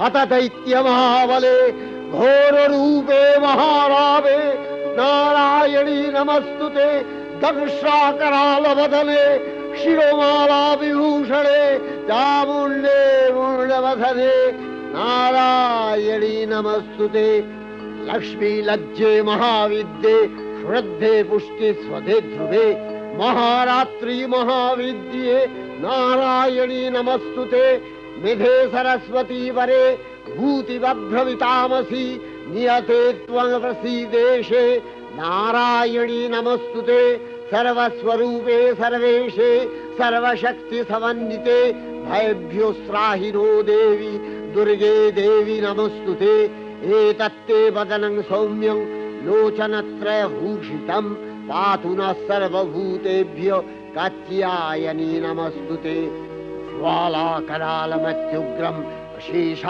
हत दैत्य महाबले घोर रूपे महारावे नारायणी नमस्तुते धनुष्राकरालवदने शिरोमाला विभूषणे चामुण्डे मुण्डवसने नारायणी नमस्तुते लक्ष्मी लज्जे महाविद्ये श्रद्धे पुष्टि स्वधे ध्रुवे महारात्रि महाविद्ये नारायणी नमस्तुते निधे सरस्वती वरे भूतिवभ्रमितामसि नियते त्वं प्रसीदेशे नारायणी नमस्तुते सर्वस्वरूपे सर्वेशे सर्वशक्ति समन्विते भयभ्योस्त्राहिनो देवी दुर्गे देवी नमस्तुते एतत्ते वदनं सौम्यं लोचनत्रयभूषितं पातु नः सर्वभूतेभ्यो कात्यायनी नमस्तुते ज्वालाकरालमत्युग्रं शेषा